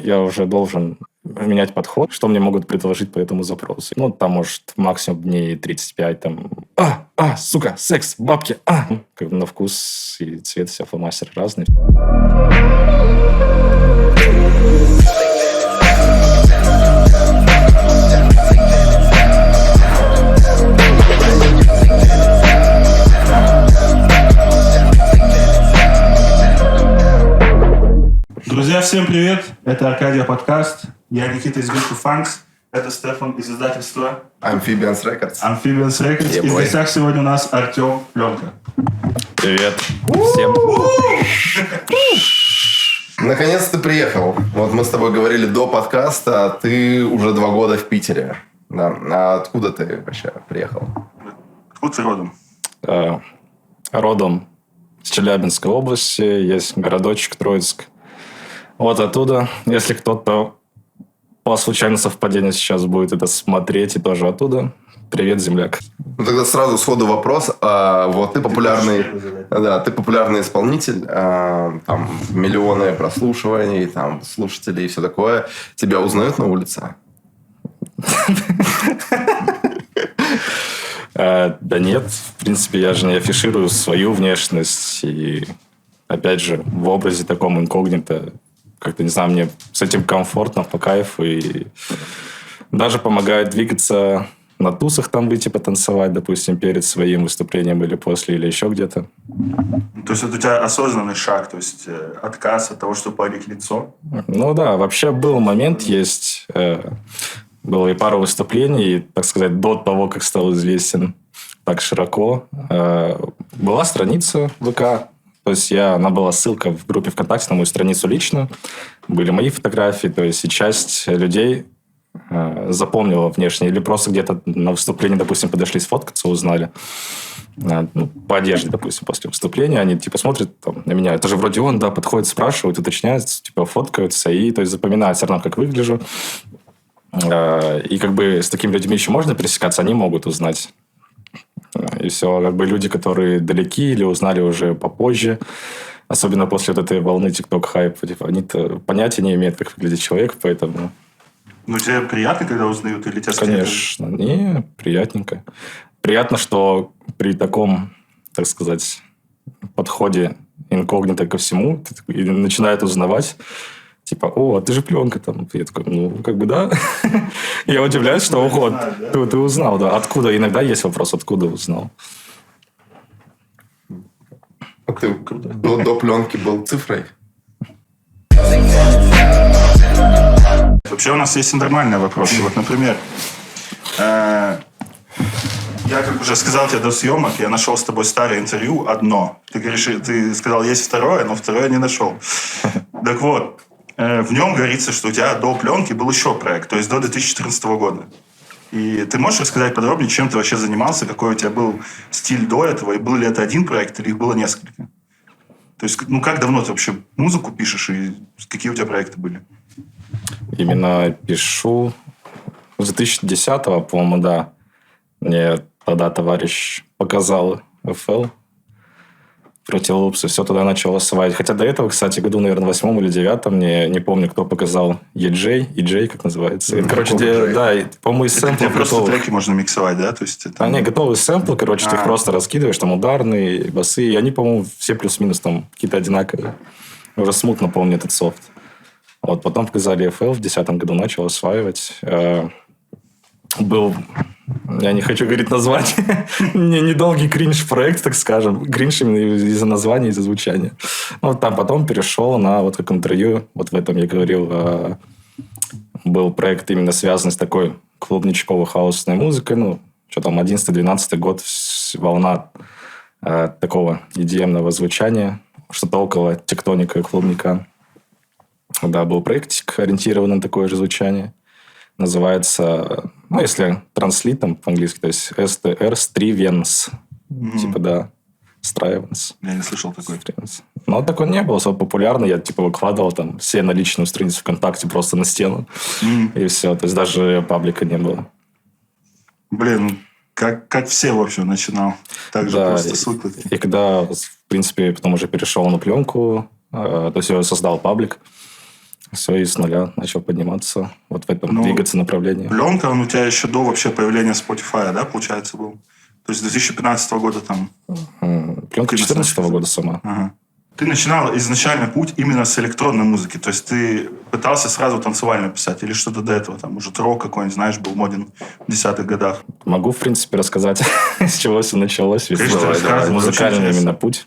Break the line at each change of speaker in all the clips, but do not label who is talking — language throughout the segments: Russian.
я уже должен менять подход, что мне могут предложить по этому запросу. Ну, там, может, максимум дней 35, там, сука, секс, бабки, Как бы на вкус и цвет все фломастеры разные.
Друзья, всем привет! Это Аркадия подкаст. Я Никита из Вилку Фанкс. Это Стефан из издательства
Amphibians Records.
Amphibians Records. И в гостях сегодня у нас Артем Пленка.
Привет всем.
Наконец-то приехал. Вот мы с тобой говорили до подкаста, а ты уже 2 года в Питере. Да. А откуда ты вообще приехал?
Откуда ты родом?
Родом с Челябинской области. Есть городочек Троицк. Вот оттуда. Если кто-то по случайному совпадению сейчас будет это смотреть и тоже оттуда. Привет, земляк.
Ну, тогда сразу сходу вопрос. Вот ты популярный, ты популярный исполнитель, там миллионы прослушиваний, там слушателей и все такое. Тебя узнают на улице?
Да нет, в принципе, я же не афиширую свою внешность. И, опять же, в образе таком инкогнито, как-то, не знаю, мне с этим комфортно, по кайфу. И даже помогает двигаться на тусах, там выйти потанцевать, допустим, перед своим выступлением или после, или еще где-то.
То есть, это у тебя осознанный шаг, то есть, отказ от того, чтобы парить лицо?
Ну да, вообще был момент, есть... Было и пару выступлений, так сказать, до того, как стал известен так широко. Была страница ВК, то есть она была ссылка в группе ВКонтакте на мою страницу личную. Были мои фотографии, то есть и часть людей запомнила внешне. Или просто где-то на выступлении, допустим, подошли сфоткаться, узнали. Ну, по одежде, допустим, после выступления. Они типа смотрят там, на меня. Это же вроде он, да, подходит, спрашивают, уточняют, типа фоткаются. И то есть запоминают все равно, как выгляжу. И как бы с такими людьми еще можно пересекаться, они могут узнать. И все, как бы люди, которые далеки или узнали уже попозже, особенно после вот этой волны TikTok-хайпа, типа, они-то понятия не имеют, как выглядит человек, поэтому...
Ну, тебе приятно, когда узнают, или тебе
Конечно, не, приятненько. Приятно, что при таком, так сказать, подходе инкогнито ко всему и начинают узнавать. Типа, а ты же Пленка там. Я такой, как бы да. Я удивляюсь, что, ого, ты узнал, да. Откуда? Иногда есть вопрос, откуда узнал.
А ты до Пленки был цифрой?
Вообще у нас есть и нормальные вопросы. Вот, например, я, как уже сказал тебе до съемок, я нашел с тобой старое интервью, одно. Ты говоришь, ты сказал, есть второе, но второе не нашел. Так вот, в нем говорится, что у тебя до Пленки был еще проект, то есть до 2014 года. И ты можешь рассказать подробнее, чем ты вообще занимался, какой у тебя был стиль до этого, и был ли это один проект, или их было несколько? То есть, как давно ты вообще музыку пишешь, и какие у тебя проекты были?
Именно пишу с 2010-го, по-моему, да. Мне тогда товарищ показал FL против Лупса. Все тогда начало осваивать. Хотя до этого, кстати, году, наверное, 8 или 9, мне не помню, кто показал EJ, как называется. Короче, по-моему, из сэмплов
просто треки можно миксовать, да? То есть, это...
Они готовые сэмплы, короче, ты их просто раскидываешь, там ударные, басы, и они, по-моему, все плюс-минус там какие-то одинаковые. Уже смутно помню этот софт. Вот, потом показали FL, в 2010 году начал осваивать. Был, я не хочу говорить название, недолгий кринж-проект, так скажем. Кринж именно из-за названия, из-за звучания. Вот там потом перешел на, вот как интервью, вот в этом я говорил, был проект именно связанный с такой клубничково-хаусной музыкой. Что там, 11-12 год, волна такого EDM-ного звучания, что-то около тектоника и клубника. Да, был проектик, ориентированный на такое же звучание. Называется, если транслитом по-английски, то есть STR Strivens. Типа, да, Strivens.
Я не слышал такой.
Но так он не был особо популярный. Я, выкладывал там все на личную страницу ВКонтакте просто на стену. И все. То есть, даже паблика не было.
Блин, как все, в общем, начинал. Так же просто супер.
И когда, в принципе, потом уже перешел на Пленку, то есть, я создал паблик. Все, и с нуля начал подниматься вот в этом, двигаться направлении.
Пленка, он у тебя еще до вообще появления Spotify, да, получается, был? То есть 2015 года там...
Пленка 2014 года сама.
Ага. Ты начинал изначально путь именно с электронной музыки. То есть ты пытался сразу танцевально писать или что-то до этого? Там, может, рок какой-нибудь, знаешь, был моден в 10-х годах.
Могу, в принципе, рассказать, с чего все началось.
Конечно,
музыкальный именно путь,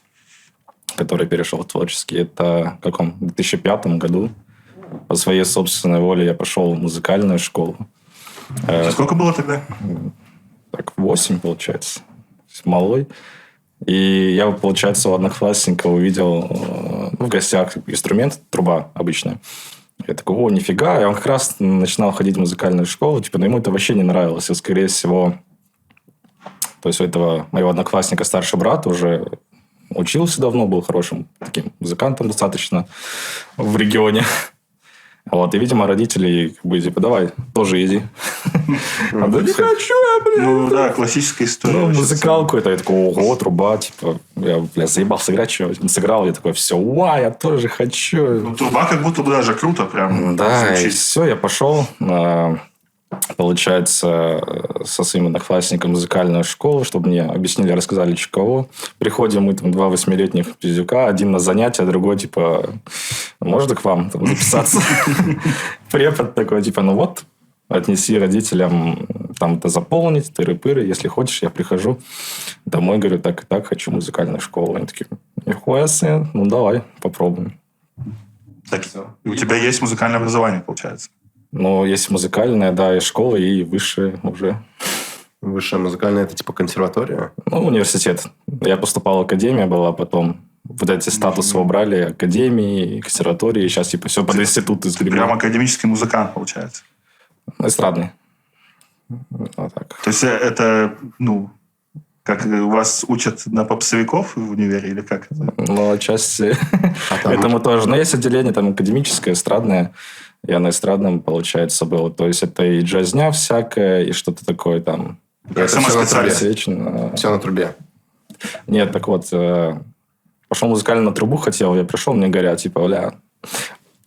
который перешел в творческий. Это в каком? В 2005 году. По своей собственной воле я пошел в музыкальную школу.
Сколько было тогда?
Так, 8, получается. Малой. И я, получается, у одноклассника увидел в гостях инструмент, труба обычная. Я такой, о, нифига. И он как раз начинал ходить в музыкальную школу. Но ему это вообще не нравилось. И, скорее всего, то есть у этого моего одноклассника старший брат уже учился давно, был хорошим таким музыкантом достаточно в регионе. Вот, и, видимо, родители, типа, давай, тоже иди. Да не хочу я, блин.
Ну, да, классическая история.
Музыкалку это, я такой, ого, труба, типа, я заебал сыграть, что сыграл, я такой, все, я тоже хочу.
Труба как будто бы даже круто прям.
Да, и все, я пошел, получается, со своим одноклассником в музыкальную школу, чтобы мне объяснили, рассказали, что кого. Приходим мы, там, 2 8-летних пиздюка, один на занятия, другой, типа, можно к вам там записаться? Препод такой, типа, ну вот, отнеси родителям, там это заполнить, тыры-пыры, если хочешь, я прихожу домой, говорю, так и так, хочу музыкальную школу. Они такие, нихуя себе, ну давай, попробуем.
Так, у тебя есть музыкальное образование, получается?
Ну, есть музыкальная, да, и школа, и высшая уже.
Высшая музыкальная – это типа консерватория?
Ну, университет. Я поступал в академию, была потом... Вот эти статусы убрали, академии, консерватории. Сейчас типа все под институт изгребли.
Прям академический музыкант, получается.
Эстрадный. Вот так.
То есть это, ну, как у вас учат на попсовиков в универе или как это?
Ну, отчасти этому тоже. Но есть отделение там академическое, эстрадное. Я на эстрадном, получается, был. То есть это и джазня всякое, и что-то такое там.
Как сама специальность?
Все на трубе.
Нет, так вот, пошел музыкально на трубу хотел, я пришел, мне говорят, типа, бля.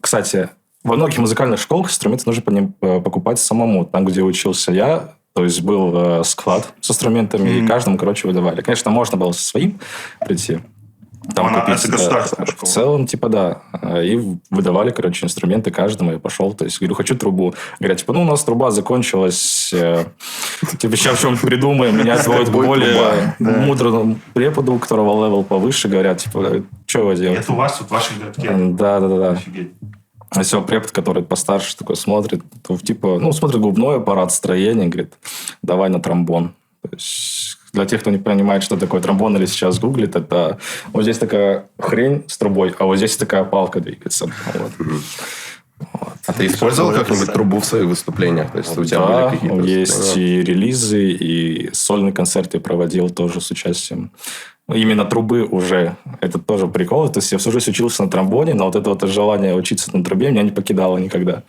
Кстати, во многих музыкальных школах инструменты нужно покупать самому. Там, где учился я, то есть был склад с инструментами, и каждому, короче, выдавали. Конечно, можно было со своим прийти. Там купить,
это государственная школа.
В целом, типа, да. И выдавали, короче, инструменты каждому. Я пошел, то есть, говорю, хочу трубу. Говорят, типа, ну, у нас труба закончилась. Типа, сейчас в чем придумаем. Меня отводят к более мудрому преподу, у которого левел повыше. Говорят, типа, что вы делаете?
Это у вас тут в вашем городке?
Да.
Офигеть.
А все, препод, который постарше, такой смотрит. Типа, ну, смотрит губной аппарат, строение. Говорит, давай на тромбон. То есть... Для тех, кто не понимает, что такое тромбон или сейчас гуглит, это вот здесь такая хрень с трубой, а вот здесь такая палка двигается. Вот.
А ты использовал как-нибудь трубу в своих выступлениях? То есть у тебя были какие-то
есть и релизы, и сольные концерты проводил тоже с участием. Именно трубы уже. Это тоже прикол. То есть я всю жизнь учился на тромбоне, но вот это вот желание учиться на трубе меня не покидало никогда.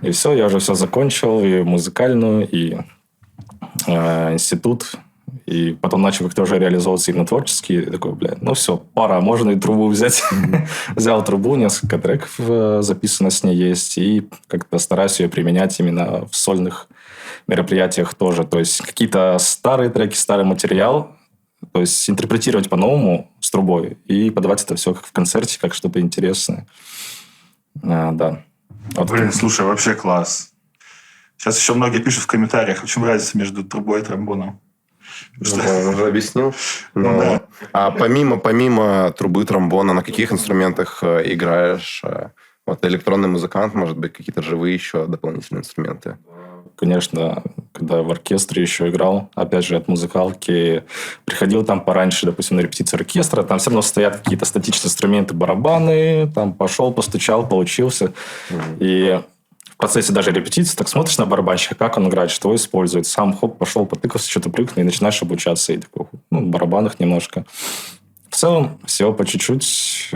И все, я уже все закончил, и музыкальную, и институт, и потом начал как-то уже реализовываться именно творчески. И такой, ну все, пора, можно и трубу взять. Взял трубу, несколько треков записано с ней есть, и как-то стараюсь ее применять именно в сольных мероприятиях тоже. То есть какие-то старые треки, старый материал, то есть интерпретировать по-новому с трубой и подавать это все как в концерте, как что-то интересное. Да.
Вот. Блин, слушай, вообще класс. Сейчас еще многие пишут в комментариях, в чем разница между трубой и тромбоном.
Я уже объяснил.
Да.
А помимо трубы, тромбона, на каких инструментах играешь? Вот электронный музыкант, может быть, какие-то живые еще дополнительные инструменты?
Конечно, когда в оркестре еще играл, опять же, от музыкалки, приходил там пораньше, допустим, на репетицию оркестра, там все равно стоят какие-то статичные инструменты, барабаны, там пошел, постучал, получился. И в процессе даже репетиции так смотришь на барабанщика, как он играет, что использует. Сам хоп, пошел, потыкался, что-то привыкнул, и начинаешь обучаться. И такой, в барабанах немножко. В целом, всего по чуть-чуть.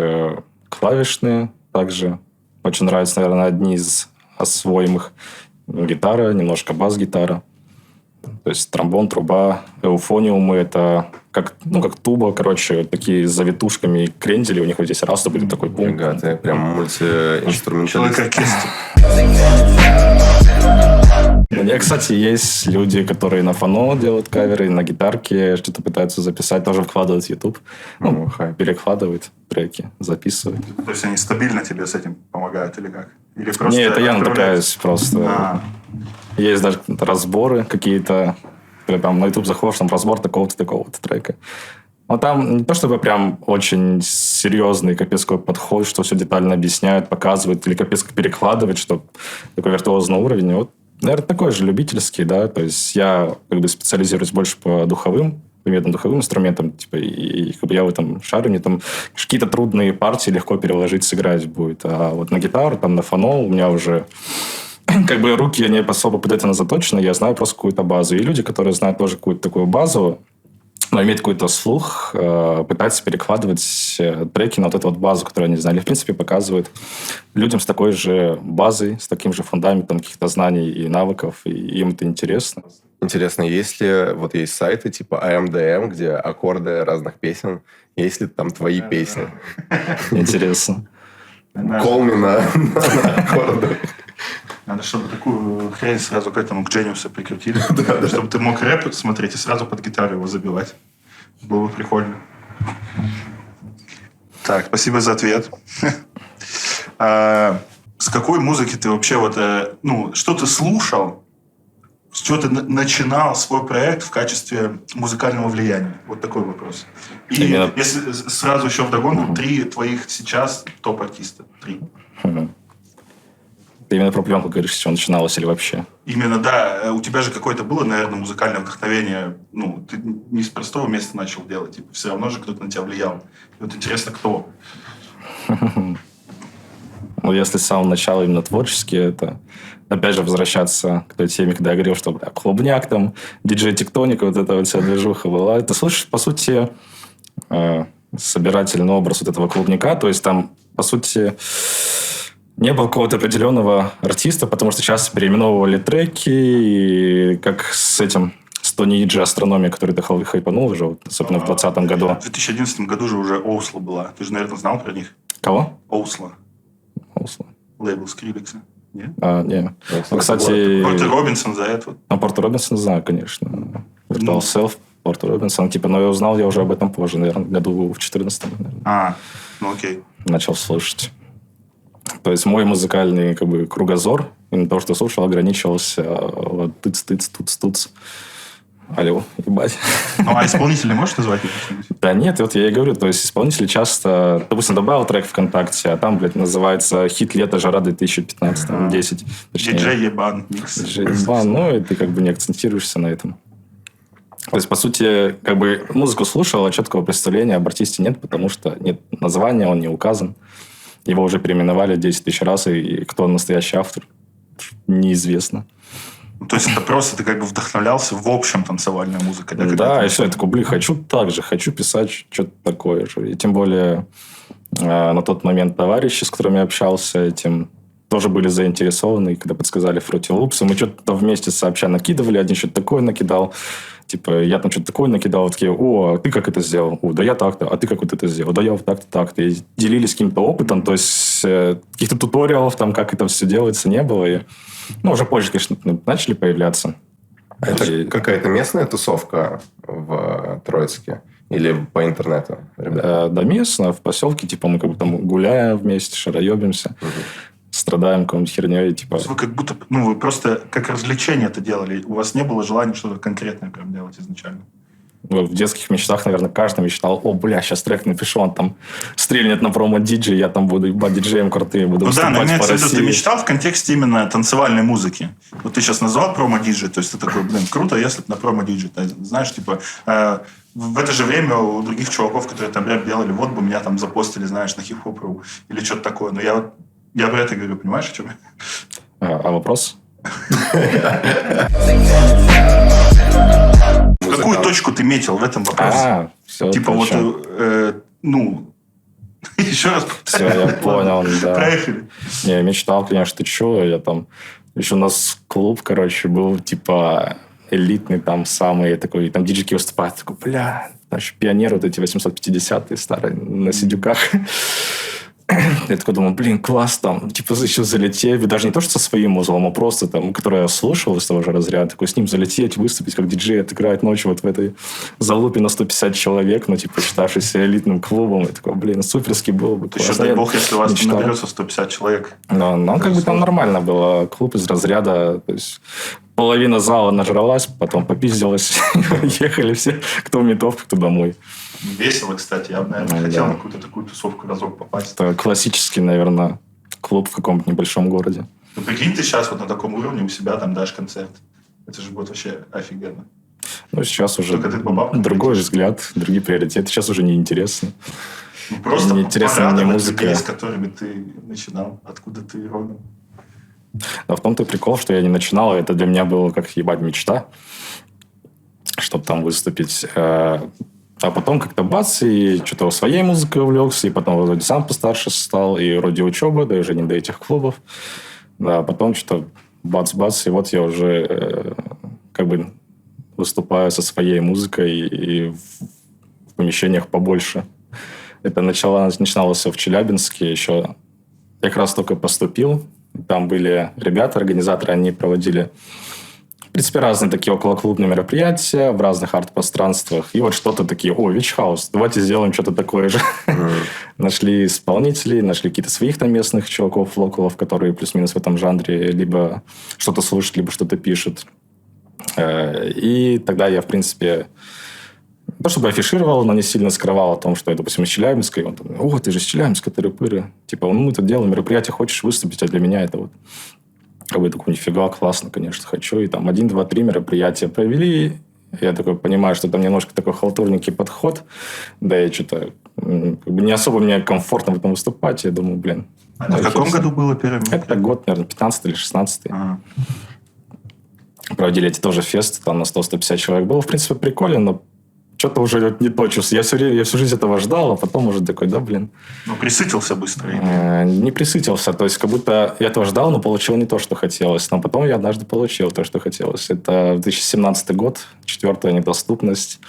Клавишные также. Очень нравятся, наверное, одни из освоимых. Гитара, немножко бас-гитара. То есть тромбон, труба, эуфониумы – это как туба, короче, такие с завитушками крендели. У них вот здесь раз, будет такой бум.
Ты прям мультиинструменталист.
Человек-оркестр.
У меня, кстати, есть люди, которые на фано делают каверы, на гитарке что-то пытаются записать, тоже вкладывают в YouTube. Перекладывают треки, записывают.
То есть они стабильно тебе с этим помогают или как? Или просто
Не, это я натыкаюсь просто. Есть даже разборы какие-то. Ты там на YouTube заходишь, там разбор такого-то трека. Но там не то, чтобы прям очень серьезный капец какой подход, что все детально объясняют, показывают, или капец как перекладывают, что такой виртуозный уровень. Вот, наверное, такой же любительский, да. То есть я как бы специализируюсь больше по духовым инструментам, типа, и как бы я в этом шарю, мне там какие-то трудные партии легко переложить, сыграть будет. А вот на гитару, там, на фано у меня уже как бы руки не особо под это заточены, я знаю просто какую-то базу. И люди, которые знают тоже какую-то такую базу, но имеют какой-то слух, пытаются перекладывать треки на вот эту вот базу, которую они знали. В принципе, показывают людям с такой же базой, с таким же фундаментом каких-то знаний и навыков, и им это интересно.
Интересно, есть ли вот есть сайты типа AMDM, где аккорды разных песен, есть ли там твои песни?
Интересно.
Колми на аккорды.
Надо, чтобы такую хрень сразу к этому, к Genius прикрутили. Чтобы ты мог рэп смотреть и сразу под гитару его забивать. Было бы прикольно. Так, спасибо за ответ. С какой музыки ты вообще что ты слушал, с чего ты начинал свой проект в качестве музыкального влияния? Вот такой вопрос. И если сразу еще вдогонку, 3 твоих сейчас топ-артиста. 3.
Ты именно про пленку говоришь, с чего начиналось или вообще?
Именно, да. У тебя же какое-то было, наверное, музыкальное вдохновение. Ты не с простого места начал делать. Типа, все равно же кто-то на тебя влиял. И вот интересно, кто?
Если с самого начала именно творчески, это, опять же, возвращаться к той теме, когда я говорил, что клубняк, там, диджей-тектоника, вот эта вот вся движуха была. Ты слышишь, по сути, собирательный образ вот этого клубняка. То есть там, по сути, не было какого-то определенного артиста, потому что часто переименовывали треки, и как с Тони Иджи «Астрономия», который ты хайпанул уже, вот, особенно в 2020 году.
В 2011 году же уже Оусла была. Ты же, наверное, знал про них?
Кого?
Оусла.
Оусла.
Лейбл Скриллекса. Нет?
Не. Кстати...
Портер Робинсон за это.
Портер Робинсон знаю, конечно. Virtual Self, Портер Робинсон. Но я узнал я уже об этом позже, наверное, году в 2014.
Окей.
Начал слушать. То есть мой музыкальный кругозор, именно то, что слушал, ограничивался тыц-тыц, туц-туц. Алло, ебать.
А исполнителей можешь назвать?
Да нет, вот я и говорю, то есть исполнители часто, допустим, добавил трек ВКонтакте, а там, называется «Хит лета жара 2015», 10.
Диджей ебан.
Диджей ебан, и ты не акцентируешься на этом. То есть, по сути, музыку слушал, а четкого представления об артисте нет, потому что нет названия, он не указан. Его уже переименовали 10 тысяч раз, и кто настоящий автор, неизвестно.
То есть это просто ты вдохновлялся в общем танцевальной музыкой?
Да, и все, я такой, хочу так же, хочу писать что-то такое же. И тем более на тот момент товарищи, с которыми я общался, этим тоже были заинтересованы. И когда подсказали Fruity Loops, мы что-то вместе сообща накидывали, один что-то такое накидал. Типа, я там что-то такое накидал, такие, а ты как это сделал? Да я так-то, а ты как вот это сделал? Да я вот так-то, так-то. И делились каким-то опытом, то есть каких-то туториалов, там, как это все делается, не было. И, уже позже, конечно, начали появляться.
Это какая-то местная тусовка в Троицке? Или по интернету?
Да, местно, в поселке, типа, мы там гуляем вместе, шароебимся. Страдаем какой-нибудь херней, типа...
Вы как будто... вы просто как развлечение это делали. У вас не было желания что-то конкретное прям делать изначально?
В детских мечтах, наверное, каждый мечтал, сейчас трек напишу, он там стрельнет на промо-диджей, я там буду ебать диджеем крутым, буду выступать по
имеется в
России.
виду, ты мечтал в контексте именно танцевальной музыки. Вот ты сейчас назвал промо-диджей, то есть ты такой, круто, если бы на промо-диджей. Знаешь, типа... в это же время у других чуваков, которые там рэп делали, вот бы меня там запостили, знаешь, на хип-хоп.ру или что-то такое. Но я про это говорю, понимаешь, о чем я?
А вопрос?
В какую точку ты метил в этом вопросе?
Все,
типа еще раз.
Все, я понял, да.
Проехали.
Не, мечтал, конечно, ты че, я там... Еще у нас клуб, был, типа... элитный, там самый такой, там диджики выступают, такой, бля, значит, пионеры вот эти 850-е старые на сидюках. Я такой думал, блин, класс, там, типа, еще залететь, даже не то, что со своим узлом, а просто там, который я слушал из того же разряда, такой, с ним залететь, выступить как диджей, отыграть ночью вот в этой залупе на 150 человек, ну, типа, считавшийся элитным клубом. Я такой, блин, суперски было бы.
Еще дай бог, если у вас наберется 150 человек.
Да, но как бы там нормально было. Клуб из разряда, то есть половина зала нажралась, потом попиздилась, ехали все, кто в ментовку, кто домой.
Весело, кстати. Я бы, наверное, хотел на какую-то такую тусовку разок попасть.
Это классический, наверное, клуб в каком-то небольшом городе.
Ну, прикинь, ты сейчас вот на таком уровне у себя там дашь концерт. Это же будет вообще офигенно.
Ну, сейчас уже
другой
придешь. Взгляд, другие приоритеты. Сейчас уже неинтересно.
Ну, просто
неинтересна мне музыка,
людей, с которыми ты начинал. Откуда ты родом?
А в том-то прикол, что я не начинал. Это для меня было как ебать мечта. Чтобы там выступить. А потом как-то бац, и что-то своей музыкой увлекся, и потом вроде сам постарше стал, и вроде учеба, да, уже не до этих клубов. Да, потом что-то бац-бац, и вот я уже как бы выступаю со своей музыкой и в помещениях побольше. Это начиналось все в Челябинске еще. Я как раз только поступил. Там были ребята, организаторы, они проводили... В принципе, разные такие околоклубные мероприятия в разных арт-пространствах. И вот что-то такие, Witch House, давайте сделаем что-то такое же. Нашли исполнителей, нашли какие-то своих там местных чуваков, локалов, которые плюс-минус в этом жанре либо что-то слушают, либо что-то пишут. И тогда я, в принципе, не то чтобы афишировал, но не сильно скрывал о том, что я, допустим, из Челябинска. И он там, о, ты же из Челябинска, тыры-пыры. Типа, ну, мы тут делаем мероприятие, хочешь выступить, а для меня это вот... Как бы такой, нифига, классно, конечно, хочу. И там 1, 2, 3 мероприятия провели. Я такой понимаю, что там немножко такой халтурненький подход. Да, и что-то как бы не особо мне комфортно в этом выступать. Я думаю, блин.
А в каком году было первое мероприятие?
Это год, наверное, 15 или 16. Проводили эти тоже фесты. Там на 100-150 человек было. В принципе, прикольно, но что-то уже не то чувство. Я всю жизнь этого ждал, а потом уже такой, да, блин.
Ну, присытился быстро.
Не присытился. То есть, как будто я этого ждал, но получил не то, что хотелось. Но потом я однажды получил то, что хотелось. Это 2017 год, 4-я недоступность.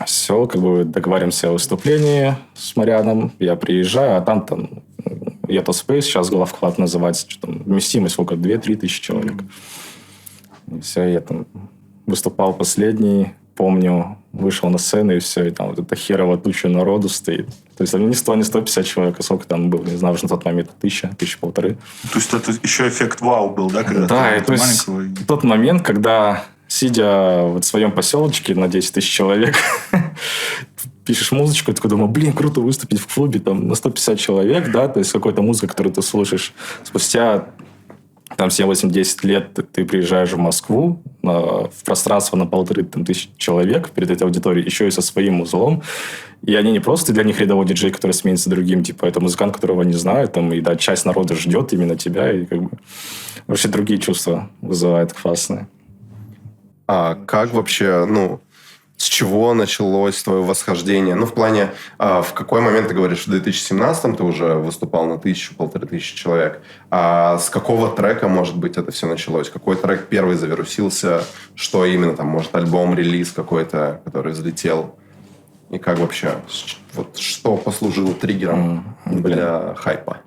Все, как бы договариваемся о выступлении с Марианом. Я приезжаю, а там Yellow Space, сейчас главклад называется. Что там, вместимость сколько? 2-3 тысячи человек. И все, я там... Выступал последний, помню, вышел на сцену, и все, и там вот эта херова туча народу стоит. То есть, не 100, не 150 человек, а сколько там было, не знаю, уже на тот момент 1000, 1500. То
есть, это еще эффект вау был, да? Когда
да, и то есть, тот момент, когда, сидя в своем поселочке на 10 тысяч человек, пишешь музычку, и такой думаю, блин, круто выступить в клубе там на 150 человек, да, то есть, какой-то музыка, которую ты слушаешь. Спустя... Там 7-8-10 лет ты приезжаешь в Москву в пространство на 1500 человек перед этой аудиторией, еще и со своим узлом. И они не просто для них рядовой диджей, который сменится другим, типа это музыкант, которого они знают, там, и да, часть народа ждет именно тебя, и как бы вообще другие чувства вызывает классные.
А как вообще, с чего началось твое восхождение? Ну, в плане, в какой момент, ты говоришь, в 2017-м ты уже выступал на 1000-1500 человек. А с какого трека, может быть, это все началось? Какой трек первый завирусился? Что именно там, может, альбом, релиз какой-то, который взлетел? И как вообще, вот что послужило триггером для хайпа?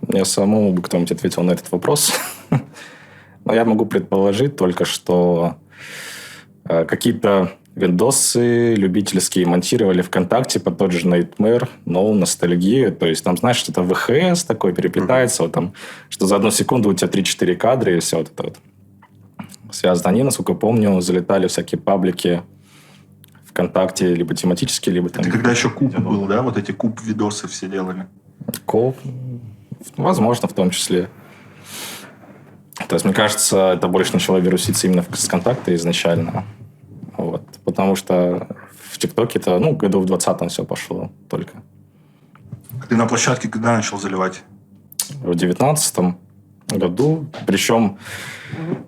Я самому бы кто-нибудь ответил на этот вопрос. Но я могу предположить только, что какие-то видосы любительские монтировали ВКонтакте под тот же Nightmare, но ностальгию. То есть, там, знаешь, что-то ВХС такое переплетается, вот там, что за 1 секунду у тебя 3-4 кадра, и все вот это вот связано. Они, насколько помню, залетали всякие паблики ВКонтакте, либо тематические, либо там...
Это когда еще куб был, да? Вот эти куб-видосы все делали.
Куб, возможно, в том числе. То есть, мне кажется, это больше начало вируситься именно с ВКонтакта изначально. Вот. Потому что в ТикТоке это, году в 20-м все пошло только.
Ты на площадке когда начал заливать?
В 19-м году. Причем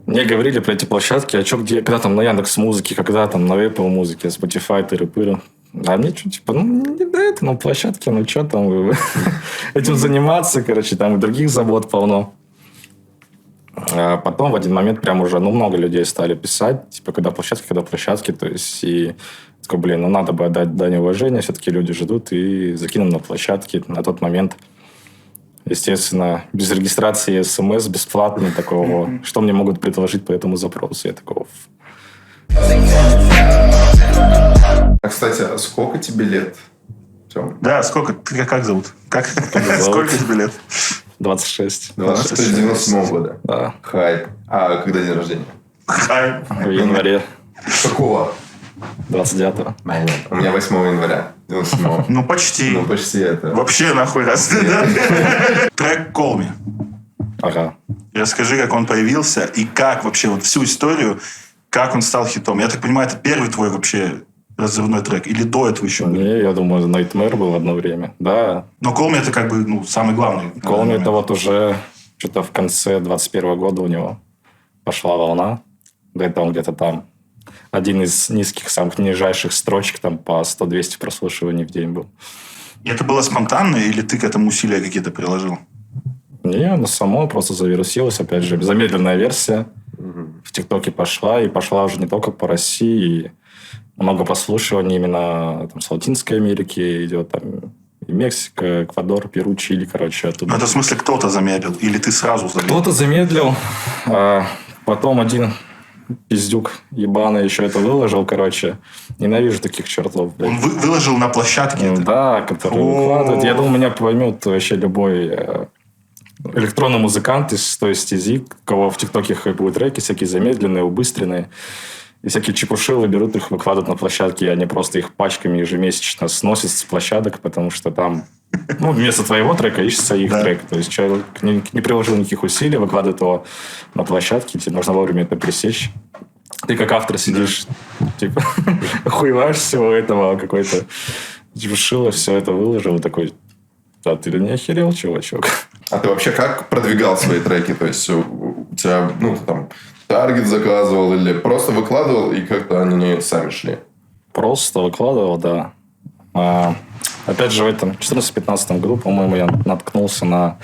мне говорили про эти площадки, а что, где, когда там на Яндекс.Музыке, когда там на Apple Музыке, Spotify, тыры-пыры. А мне что, типа, не до этого, на площадке, что там, этим заниматься, короче, там и других забот полно. А потом в один момент прям уже, много людей стали писать, типа, когда площадки, то есть, и такой, надо бы отдать дань уважения, все-таки люди ждут, и закинул на площадки. На тот момент, естественно, без регистрации СМС, бесплатно такого, что мне могут предложить по этому запросу, я такого...
А, кстати, сколько тебе лет, Тём?
Да, сколько? Ты как зовут? Сколько тебе лет?
26.
26, 97 года.
Да.
Хайп. А когда день рождения?
В январе.
Какого?
29-го.
Понятно. У меня 8 января 97-го.
Ну, почти.
Ну, почти это.
Вообще нахуй раз. Трек «Call Me».
Ага.
Расскажи, как он появился и как вообще вот всю историю, как он стал хитом. Я так понимаю, это первый твой вообще разрывной трек? Или до этого еще был?
Не, я думаю, Nightmare был одно время. Да.
Но «Call Me» это как бы самый главный.
Call Me это вот уже что-то в конце 21 года у него пошла волна. До этого он где-то там. Один из низких, самых нижайших строчек там по 100-200 прослушиваний в день был.
И это было спонтанно или ты к этому усилия какие-то приложил?
Не, оно само просто завирусилось. Опять же, замедленная версия в ТикТоке пошла. И пошла уже не только по России. Много прослушиваний именно там, с Латинской Америки идет. Там, и Мексика, Эквадор, Перу, Чили, короче, оттуда.
Ну, это в смысле кто-то замедлил? Или ты сразу замедлил?
Кто-то замедлил. А потом один пиздюк ебаный еще это выложил, короче. Ненавижу таких чертов, блядь.
Он выложил на площадке это?
Да, который выкладывает. Я думаю, меня поймет вообще любой электронный музыкант из той стези, у кого в ТикТоке хайпуют треки, всякие замедленные, убыстренные. И всякие чепушилы берут их, выкладывают на площадки, и они просто их пачками ежемесячно сносят с площадок, потому что там вместо твоего трека ищется их трек. То есть человек не приложил никаких усилий, выкладывает его на площадке, тебе нужно вовремя это пресечь. Ты как автор сидишь, типа, охуеваешь всего этого, какой-то чепушило, все это выложил, такой, да ты не охерел, чувачок?
А ты вообще как продвигал свои треки? То есть у тебя, там, таргет заказывал или просто выкладывал, и как-то они сами шли?
Просто выкладывал, да. Опять же, в этом 2014-2015 году, по-моему, я наткнулся на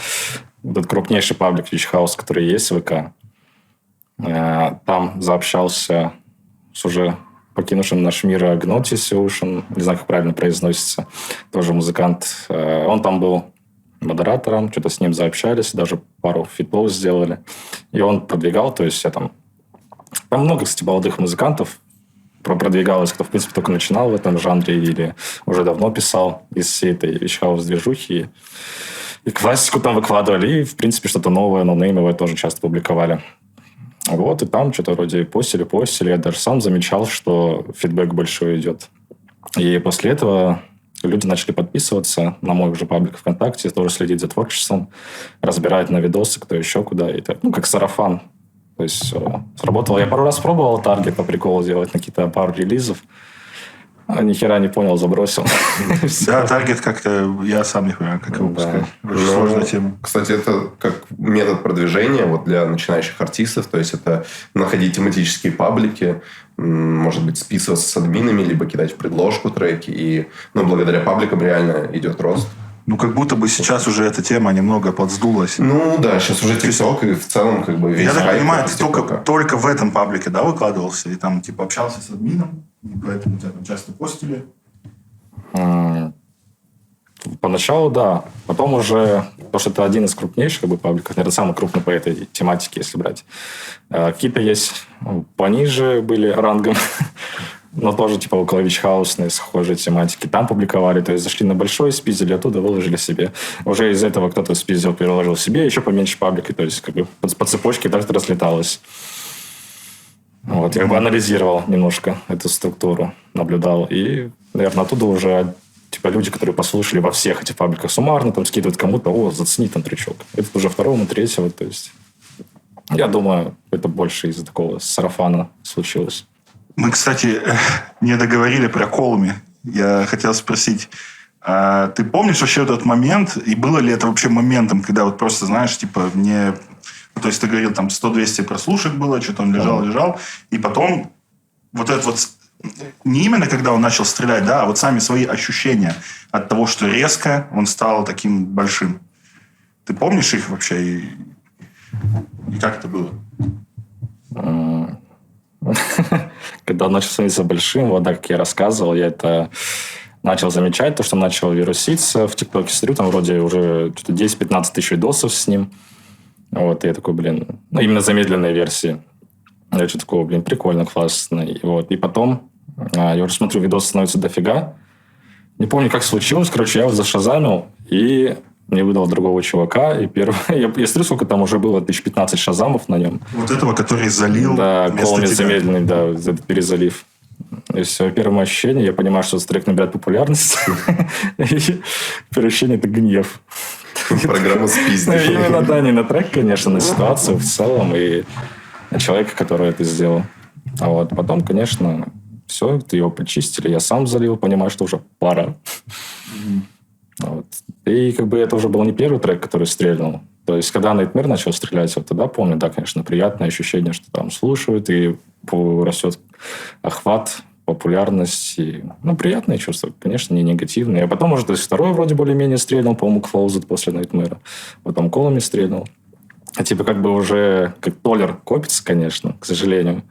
этот крупнейший паблик Witch House, который есть в ВК. Там заобщался с уже покинувшим наш мир Гнотисиушен, не знаю, как правильно произносится, тоже музыкант. Он там был модератором, что-то с ним заобщались, даже пару фитов сделали. И он продвигал, то есть я там много, кстати, молодых музыкантов продвигалось, кто, в принципе, только начинал в этом жанре или уже давно писал из всей этой вещхаус-движухи. И классику там выкладывали, и, в принципе, что-то новое, ноунеймовое тоже часто публиковали. Вот, и там что-то вроде постили. Я даже сам замечал, что фидбэк большой идет. И после этого люди начали подписываться на мой уже паблик ВКонтакте, тоже следить за творчеством, разбирать на видосы, кто еще куда. И так, как сарафан. То есть сработало. Я пару раз пробовал таргет по приколу сделать на какие-то пару релизов. Ни хера не понял, забросил.
Да, таргет как-то... Я сам не понимаю, как его пускать. Очень сложная тема.
Кстати, это как метод продвижения вот для начинающих артистов. То есть, это находить тематические паблики, может быть, списываться с админами, либо кидать в предложку треки. И благодаря пабликам реально идет рост.
Как будто бы сейчас уже эта тема немного подсдулась.
Да, сейчас уже ТикТок, и в целом весь
я так
хайп
понимаю, ты
ТикТока.
только в этом паблике, да, выкладывался? И там, общался с админом, и поэтому тебя там часто постили?
Поначалу, да. Потом уже, потому что это один из крупнейших пабликов, наверное, самый крупный по этой тематике, если брать. Какие-то есть пониже были рангом, но тоже около вичхаусные, схожие тематики. Там публиковали, то есть зашли на большой, спиздили оттуда, выложили себе. Уже из этого кто-то спиздил, переложил себе, еще поменьше паблики, то есть по цепочке так-то разлеталось. Вот, я анализировал немножко эту структуру, наблюдал. И, наверное, оттуда уже люди, которые послушали во всех этих пабликах суммарно, там скидывают кому-то, зацени там трючок. Это уже второму, третьего, то есть... Я думаю, это больше из-за такого сарафана случилось.
Мы, кстати, не договорили про «Call Me». Я хотел спросить, а ты помнишь вообще этот момент? И было ли это вообще моментом, когда вот просто, знаешь, мне... То есть, ты говорил, там 100-200 прослушек было, что-то он лежал. И потом вот это вот... Не именно когда он начал стрелять, да, а вот сами свои ощущения от того, что резко он стал таким большим. Ты помнишь их вообще? И Как это было?
Когда он начал становиться большим, вот так, как я рассказывал, я это начал замечать, то, что начал вируситься. В ТикТоке смотрю, там вроде уже что-то 10-15 тысяч видосов с ним. Вот, и я такой, именно замедленной версии. Я что такого, прикольно, классно. И потом я уже смотрю, видосы становятся дофига. Не помню, как случилось. Короче, я вот зашазамил, и мне выдал другого чувака. И первый... Я смотрю, сколько там уже было, 1015 шазамов на нем.
Вот этого, который залил
да,
вместо тебя.
замедленный, да, этот перезалив. И все, первое ощущение, я понимаю, что этот трек набирает популярность. И первое ощущение – это гнев.
Программа спиздишь.
Именно, да, не на трек, конечно, на ситуацию в целом и на человека, который это сделал. А вот потом, конечно, все, его почистили, я сам залил, понимаю, что уже пора. Вот. И это уже был не первый трек, который стрельнул. То есть, когда Nightmare начал стрелять, вот тогда помню, да, конечно, приятное ощущение, что там слушают, и растет охват, популярность. И, приятные чувства, конечно, не негативные. А потом уже, то есть, второй вроде более-менее стрельнул, по-моему, Closed после Nightmare. Потом Колами стрельнул. А уже как толлер копится, конечно, к сожалению.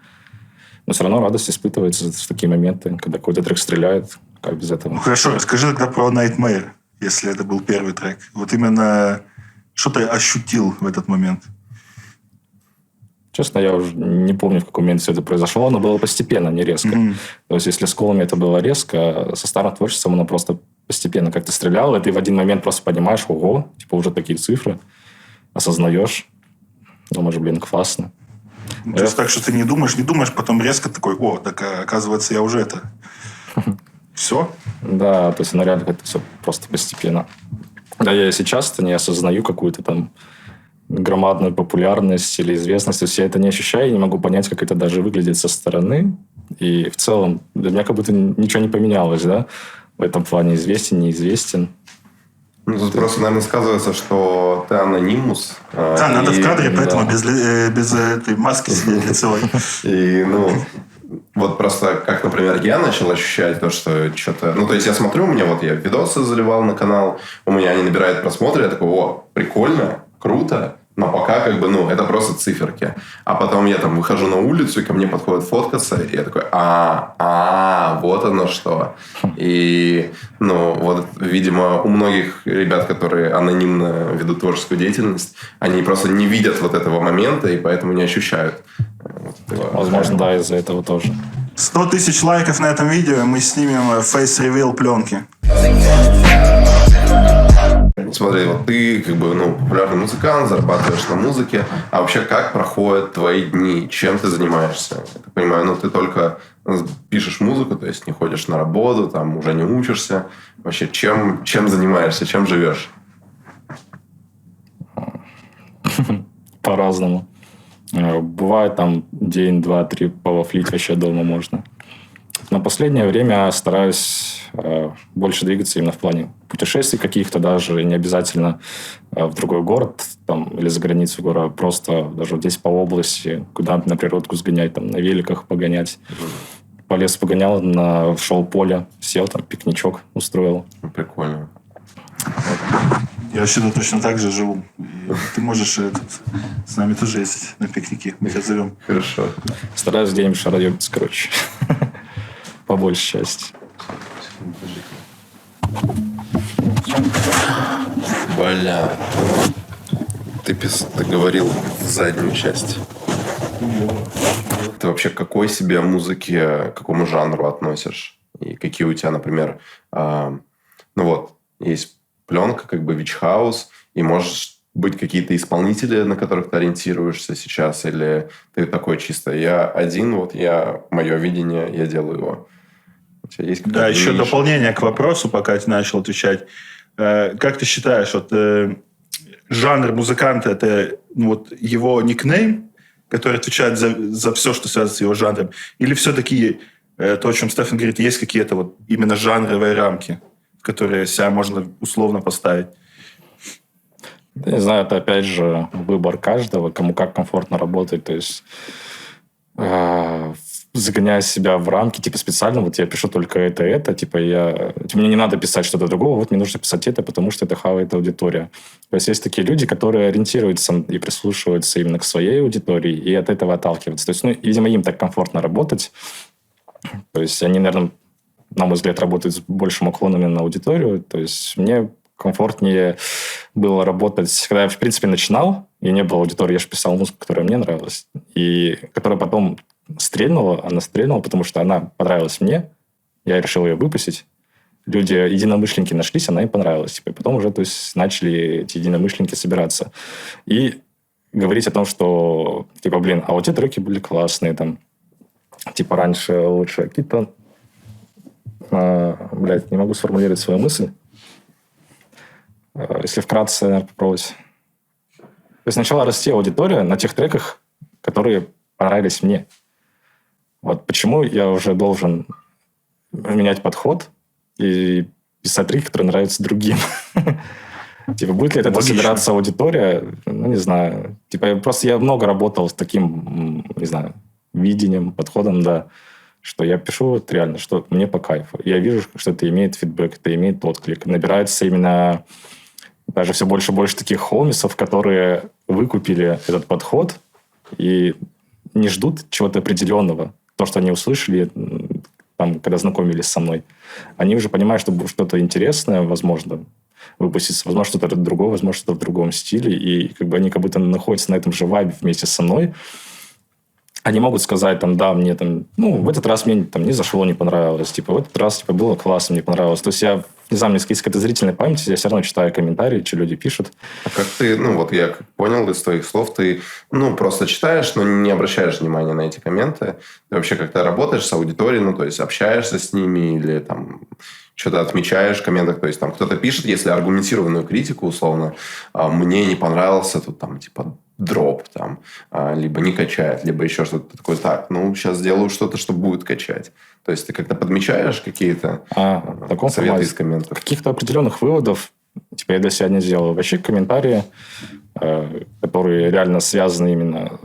Но все равно радость испытывается в такие моменты, когда какой-то трек стреляет, как без этого.
Хорошо, расскажи тогда про Nightmare, если это был первый трек. Вот именно что ты ощутил в этот момент?
Честно, я уже не помню, в какой момент все это произошло. Оно было постепенно, не резко. То есть, если с Колами это было резко, со старым творчеством оно просто постепенно как-то стреляло, и ты в один момент просто понимаешь, ого, уже такие цифры, осознаешь, думаешь, классно.
То есть так, что ты не думаешь, потом резко такой, так оказывается, я уже это... Все?
Да, то есть, реально это все просто постепенно. Да, я сейчас-то не осознаю какую-то там громадную популярность или известность. То есть, я это не ощущаю, и не могу понять, как это даже выглядит со стороны. И в целом для меня как будто ничего не поменялось, да? В этом плане известен, неизвестен.
Тут просто, наверное, сказывается, что ты анонимус.
Да, надо в кадре, поэтому без этой маски сидеть лицевой.
И, вот просто, как, например, я начал ощущать то, что что-то... то есть, я смотрю, у меня я видосы заливал на канал, у меня они набирают просмотры, я такой, прикольно, круто, но пока это просто циферки. А потом я там выхожу на улицу, и ко мне подходят фоткаться, и я такой, вот оно что. И, видимо, у многих ребят, которые анонимно ведут творческую деятельность, они просто не видят этого момента, и поэтому не ощущают.
Возможно, да, из-за этого тоже.
100 тысяч лайков на этом видео, и мы снимем Face Reveal пленки.
Смотри, ты популярный музыкант, зарабатываешь на музыке, а вообще как проходят твои дни, чем ты занимаешься? Я так понимаю, ты только пишешь музыку, то есть не ходишь на работу, там уже не учишься. Вообще, чем занимаешься, чем живешь?
По-разному. Бывает там день, два, три повафлить вообще дома можно. Но последнее время стараюсь больше двигаться именно в плане путешествий каких-то, даже не обязательно в другой город там, или за границу города, просто даже здесь по области, куда на природку сгонять, там, на великах погонять. По лесу погонял, шел поле, сел, там пикничок устроил.
Прикольно.
Я вообще точно так же живу. И ты можешь с нами тоже ездить на пикники. Мы тебя зовем.
Хорошо.
Стараюсь где-нибудь шароебиться, короче. По большей части.
Бля. Ты говорил заднюю часть. Ты вообще к какой себе музыке, к какому жанру относишь? И какие у тебя, например, есть пленка, вич-хаус, и может быть какие-то исполнители, на которых ты ориентируешься сейчас, или ты такой чисто, я один, мое видение, я делаю его. У тебя есть
да, еще дополнение к вопросу, пока ты начал отвечать. Как ты считаешь, жанр музыканта – это его никнейм, который отвечает за все, что связано с его жанром? Или все-таки то, о чем Стефан говорит, есть какие-то именно жанровые рамки, в которые себя можно условно поставить?
Я не знаю, это опять же выбор каждого, кому как комфортно работать. То есть загоняю себя в рамки, типа, специально, вот я пишу только это, типа, мне не надо писать что-то другого, вот мне нужно писать это, потому что это хавает аудитория. То есть, есть такие люди, которые ориентируются и прислушиваются именно к своей аудитории, и от этого отталкиваются. То есть, ну, видимо, им так комфортно работать. То есть, они, наверное, на мой взгляд, работают с большим уклоном на аудиторию. То есть, мне комфортнее было работать, когда я, в принципе, начинал, и не было аудитории, я же писал музыку, которая мне нравилась, и которая потом стрельнула, она стрельнула, потому что она понравилась мне, я решил ее выпустить. Люди, единомышленники нашлись, она им понравилась. Типа, и потом уже, то есть, начали эти единомышленники собираться. И говорить о том, что, типа, блин, а вот эти треки были классные, там, типа, раньше лучше какие-то... не могу сформулировать свою мысль. Если вкратце, наверное, попробовать. То есть, начала расти аудитория на тех треках, которые понравились мне. Вот почему я уже должен менять подход и писать треки, которые нравятся другим. Типа, будет ли это собираться аудитория? Ну, не знаю. Типа, просто я много работал с таким, не знаю, видением, подходом, да, что я пишу вот реально, что мне по кайфу. Я вижу, что это имеет фидбэк, это имеет отклик. Набирается именно даже все больше и больше таких хомисов, которые выкупили этот подход и не ждут чего-то определенного. То, что они услышали, там, когда знакомились со мной. Они уже понимают, что что-то интересное, возможно, выпустится, возможно, что-то другое, возможно, что-то в другом стиле. И как бы они как будто находятся на этом же вайбе вместе со мной. Они могут сказать, там, да, мне там, в этот раз мне там не зашло, не понравилось. Типа, в этот раз типа, было классно, мне понравилось. То есть, я, не знаю, у меня есть какая-то зрительная память, я все равно читаю комментарии, что люди пишут.
А как ты, вот я понял из твоих слов, ты, просто читаешь, но не обращаешь внимания на эти комменты. Ты вообще как-то работаешь с аудиторией, то есть, общаешься с ними или там что-то отмечаешь в комментах, то есть, там кто-то пишет, если аргументированную критику, условно, мне не понравился тут, там, типа, дроп, там, либо не качает, либо еще что-то такое. Так, сейчас сделаю что-то, что будет качать. То есть, ты как-то подмечаешь какие-то советы из комментов?
Каких-то определенных выводов, типа, я для себя не сделал. Вообще, комментарии, которые реально связаны именно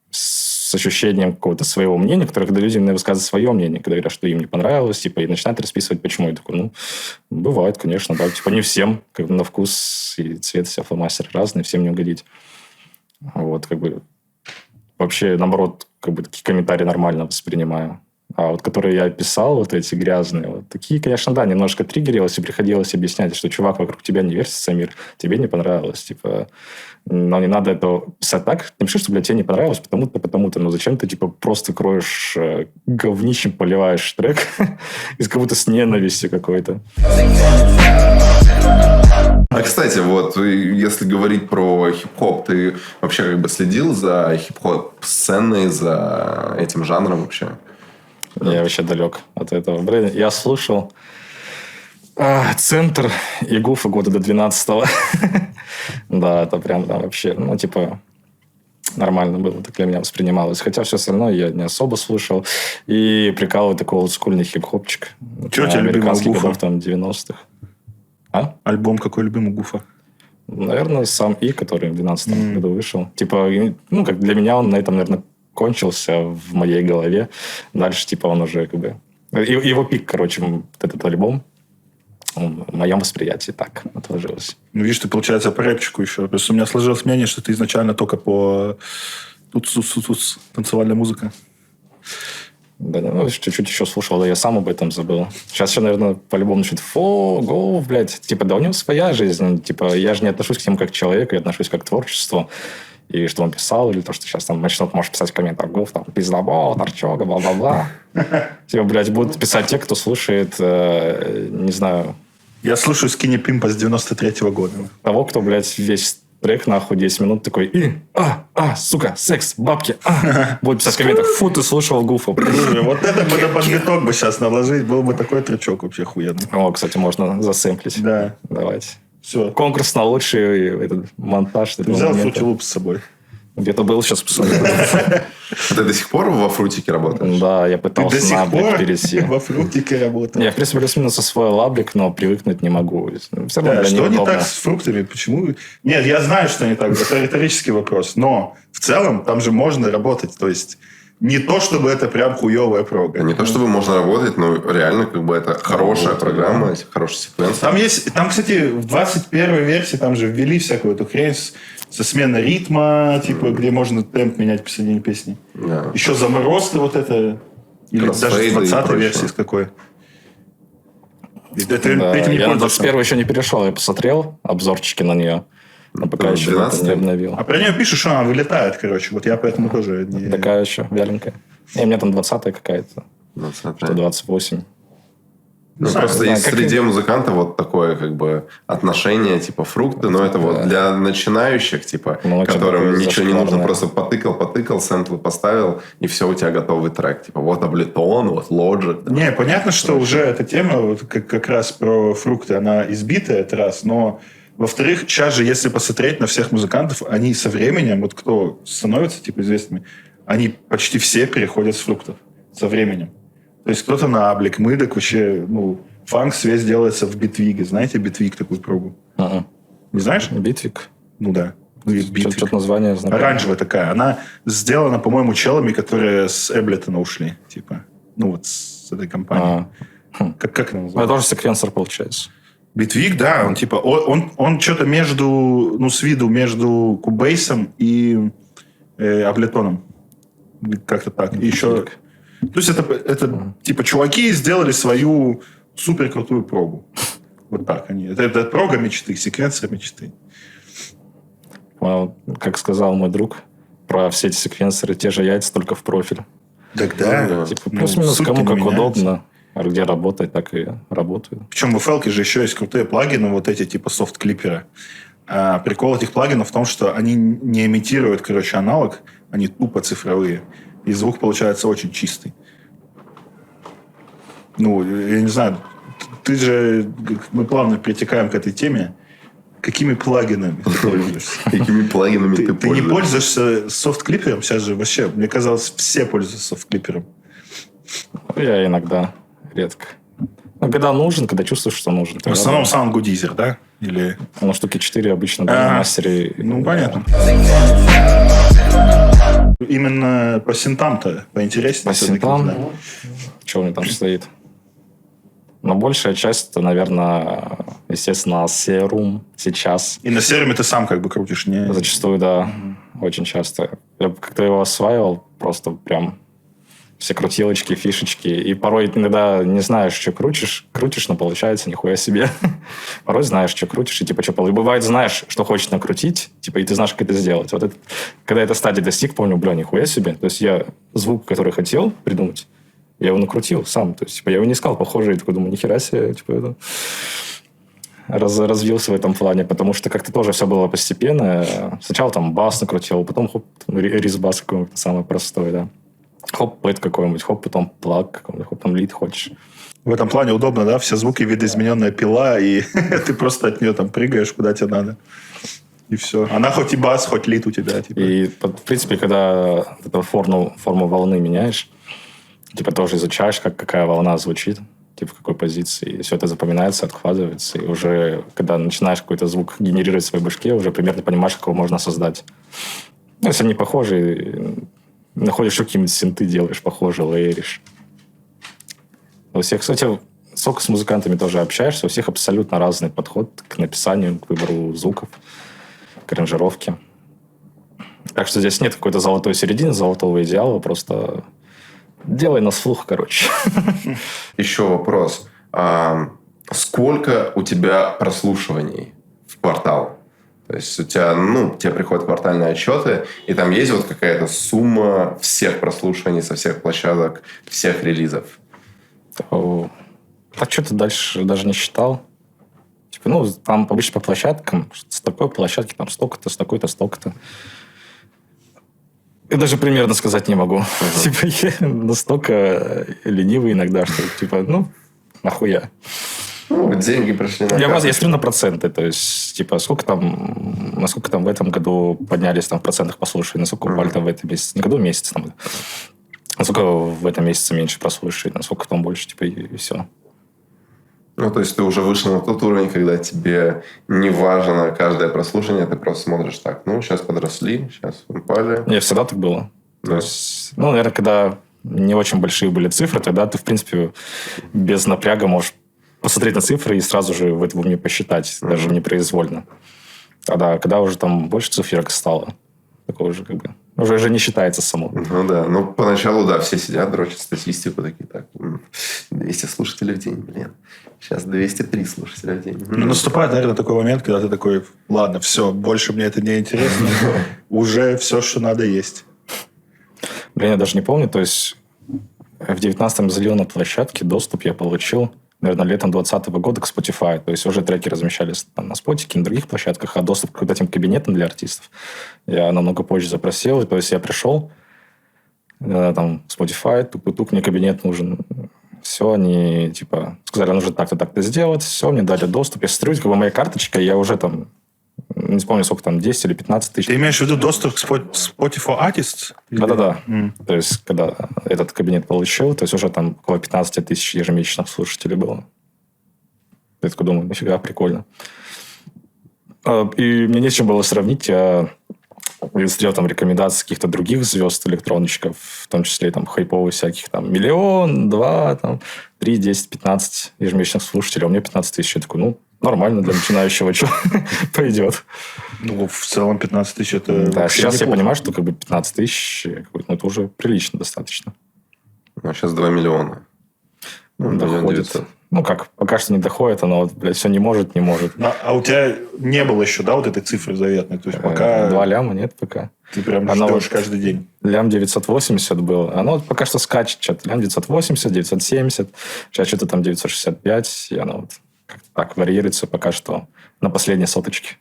с ощущением какого-то своего мнения, которые, когда люди мне высказывают свое мнение, когда говорят, что им не понравилось, типа, и начинают расписывать, почему. Я такой, бывает, конечно, да. Типа, не всем, как бы, на вкус и цвет все фломастеры разные, всем не угодить. Вот, как бы, вообще, наоборот, как бы, такие комментарии нормально воспринимаю. А вот, которые я писал, вот эти грязные, вот такие, конечно, да, немножко триггерилось, и приходилось объяснять, что, чувак, вокруг тебя не вертится мир, тебе не понравилось, типа, но не надо это писать так. Напиши, что, блядь, тебе не понравилось, потому-то, потому-то, но зачем ты, типа, просто кроешь говнищем, поливаешь трек, из как будто с ненавистью какой-то.
А, кстати, вот, если говорить про хип-хоп, ты вообще как бы следил за хип-хоп-сценой, за этим жанром вообще?
Я вообще далек от этого. Блин, я слушал «Центр» и «Гуфа» года до 12-го. Да, это прям там вообще, нормально было, так для меня воспринималось. Хотя все остальное я не особо слушал. И прикалываю такой олдскульный хип-хопчик.
Что у тебя любимый у Гуфа?
Годов, там, 90-х. А?
Альбом какой любимый у Гуфа?
Наверное, сам «И», который в 12-м году вышел. Типа, как для меня он на этом, наверное, кончился в моей голове. Дальше, типа, он уже как бы... Его пик, короче, вот этот альбом в моем восприятии так отложилось.
Видишь, ты, получается, по рэпчику еще. Просто у меня сложилось мнение, что ты изначально только по танцевальная музыка.
Да, чуть-чуть еще слушал, да я сам об этом забыл. Сейчас еще, наверное, по-любому начнут го, блядь. Типа, да у него своя жизнь. Типа, я же не отношусь к нему как к человеку, я отношусь как к творчеству. И что он писал, или то, что сейчас там начнут, может, писать в комментах, там, пиздобол, торчога, бла-бла-бла. Типа, блядь, будут писать те, кто слушает, не знаю...
Я слушаю Skinny Pimp с 93-го года.
Того, кто, блядь, весь трек, нахуй, 10 минут такой, сука, секс, бабки, будет писать в комментах, фу, ты слушал Гуфа.
Вот это бы на подбиток бы сейчас наложить, был бы такой трючок вообще хуенный.
О, кстати, можно засэмплить.
Да.
Давайте.
Все.
Конкурс на лучший этот монтаж.
Ты взял Fruity Loops с собой?
Где-то был, сейчас посмотрю.
Ты до сих пор во Фрутике работаешь?
Да, я пытался на Аблик перейти.
Во Фрутике работал?
Я, в принципе, плюс-минус освоил Аблик, но привыкнуть не могу. Все равно
что не так с фруктами? Почему? Нет, я знаю, что не так. Это риторический вопрос. Но в целом там же можно работать. То есть не то, чтобы это прям хуевая прога.
Не то, чтобы можно работать, но реально как бы это хорошая программа, хорошая секвенция.
Там, кстати, в 21 версии там же ввели всякую эту хрень со сменой ритма, типа, где можно темп менять посередине песни.
Да.
Еще заморозка вот это. Или даже в 20-й версии с какой.
Да, я на 21 еще не перешел, я посмотрел обзорчики на нее. Но пока еще не обновил.
А про нее пишут, что она вылетает, короче. Вот я поэтому тоже не...
Такая еще вяленькая. У меня там 20-я какая-то.
20-я.
28.
Просто есть среди музыкантов вот такое как бы отношение, типа фрукты, но это вот для начинающих, типа, которым ничего не нужно, просто потыкал, сэмплы поставил, и все, у тебя готовый трек. Типа, вот Ableton, вот Logic. Да.
Не, понятно, что уже эта тема вот, как раз про фрукты, она избитая, это раз, но во-вторых, сейчас же, если посмотреть на всех музыкантов, они со временем, вот кто становится типа известными, они почти все переходят с фруктов со временем. То есть кто-то на Аблик, мы так вообще, фанк весь делается в Битвиге. Знаете Битвиг такую прогу? Не знаешь?
Битвиг?
Ну да.
Что-то название знакомое.
Оранжевая такая. Она сделана, по-моему, челами, которые с Эблетона ушли. Типа, вот с этой компании. Как она называется?
Это тоже секвенсор получается.
Битвиг, да. Он типа, он что-то между, с виду между Кубейсом и Аблетоном. Как-то так. И еще... То есть это типа чуваки сделали свою супер крутую прогу. Вот так они. Это прога мечты, секвенция мечты.
Как сказал мой друг, про все эти секвенсоры, те же яйца, только в профиль.
Так да.
Типа плюс-минус кому как удобно. Где работать, так и работают.
Причем в FL же еще есть крутые плагины, вот эти типа софт-клиперы. А прикол этих плагинов в том, что они не имитируют, аналог, они тупо цифровые. И звук получается очень чистый. Я не знаю, мы плавно перетекаем к этой теме. Какими плагинами ты пользуешься?
Какими плагинами ты пользуешься?
Ты не пользуешься софт-клипером? Сейчас же вообще, мне казалось, все пользуются софт-клипером.
Я иногда, редко. Когда нужен, когда чувствуешь, что нужен.
В основном SoundGoodizer, да? Или...
штуки 4 обычно на мастере.
Понятно. Именно по синтам-то поинтереснее.
По синтам? Что у меня там стоит? Но большая часть, это, наверное, естественно, Serum сейчас.
И на Serum ты сам как бы крутишь, не?
Зачастую, да. Очень часто. Я как-то его осваивал, просто прям все крутилочки, фишечки. И порой иногда не знаешь, что крутишь, но получается нихуя себе. Порой знаешь, что крутишь, и типа что получится. Бывает, знаешь, что хочешь накрутить, типа, и ты знаешь, как это сделать. Вот это, когда эта стадия достиг, помню, нихуя себе. То есть я звук, который хотел придумать, я его накрутил сам. То есть, типа, я его не искал похожий, и такой думаю, нихера себе, типа, это... развился в этом плане, потому что как-то тоже все было постепенно. Сначала там бас накрутил, потом хоп, рис-бас какой-нибудь самый простой, да. Хоп, пэт какой-нибудь, хоп, потом плаг какой-нибудь, хоп, там лид хочешь.
В этом плане удобно, да? Все звуки видоизмененная пила, и ты просто от нее там прыгаешь, куда тебе надо. И все. Она хоть и бас, хоть лид у тебя. Типа.
И, в принципе, когда эту форму волны меняешь, типа тоже изучаешь, какая волна звучит, типа в какой позиции. И все это запоминается, откладывается. И уже, когда начинаешь какой-то звук генерировать в своей башке, уже примерно понимаешь, как его можно создать. Если они похожи, находишь какие-нибудь синты, делаешь похоже, лейеришь. У всех, кстати, сколько с музыкантами тоже общаешься, у всех абсолютно разный подход к написанию, к выбору звуков, к аранжировке. Так что здесь нет какой-то золотой середины, золотого идеала, просто делай на слух, короче.
Еще вопрос. Сколько у тебя прослушиваний в квартал? То есть у тебя, тебе приходят квартальные отчеты, и там есть вот какая-то сумма всех прослушиваний со всех площадок, всех релизов.
Так что-то дальше даже не считал. Типа, там обычно по площадкам, с такой площадки там столько-то, с такой-то, столько-то. Я даже примерно сказать не могу. Типа, я настолько ленивый иногда, что типа, нахуя.
Деньги пришли на
Я смотрю на проценты, то есть, типа, насколько там в этом году поднялись там в процентах прослушиваний, насколько упали там в этом месяце, не году, месяц там, насколько в этом месяце меньше прослушиваний, насколько там больше, типа, и все.
То есть ты уже вышел на тот уровень, когда тебе не важно каждое прослушивание, ты просто смотришь так, сейчас подросли, сейчас упали.
Не, всегда так было. То есть, ну, наверное, когда не очень большие были цифры, тогда ты, в принципе, без напряга можешь посмотреть на цифры и сразу же в этом уме посчитать, даже непроизвольно. А когда уже там больше циферок стало, такое уже как бы уже не считается само.
Ну да, ну поначалу, да, все сидят, дрочат статистику, такие, так, 200 слушателей в день, блин. Сейчас 203 слушателя в день.
Ну, наступает, наверное, такой момент, когда ты такой, ладно, все, больше мне это не интересно, уже все, что надо, есть.
Блин, я даже не помню, то есть в 19-м залил на площадке, доступ я получил, наверное, летом 2020 года к Spotify. То есть уже треки размещались там на Spotify и на других площадках, а доступ к вот этим кабинетам для артистов я намного позже запросил. И, то есть я пришел, там, Spotify, тук-тук, мне кабинет нужен. Все, они, типа, сказали, нужно так-то, так-то сделать. Все, мне дали доступ. Я смотрю, как бы моя карточка, я уже там, не помню, сколько там, 10 или 15 тысяч.
Ты имеешь в виду доступ к Spotify Artists?
Да-да-да. То есть, когда этот кабинет получил, то есть, уже там около 15 тысяч ежемесячных слушателей было. Я такой думаю, нафига, прикольно. И мне не с чем было сравнить. Я смотрел там рекомендации каких-то других звезд, электронщиков, в том числе там хайповых всяких, там, 1 миллион, 2, там, 3, 10, 15 ежемесячных слушателей. А у меня 15 тысяч. Я такой, ну, нормально для начинающего, что пойдет.
Ну, в целом 15 тысяч это...
Да, сейчас
неплохо.
я понимаю, что как бы 15 тысяч, ну, это уже прилично достаточно.
Ну, сейчас 2 миллиона. Ну,
Доходит.
900.
Ну, как, пока что не доходит, оно, вот, блядь, все не может.
А у тебя не было еще, да, вот этой цифры заветной? То есть, пока
2 ляма нет пока.
ты прям
Оно
ждешь
вот
каждый день.
лям 980 было. Оно вот пока что скачет что-то. Лям 980, 970. Сейчас что-то там 965. И оно вот как-то так варьируется пока что на последней соточке.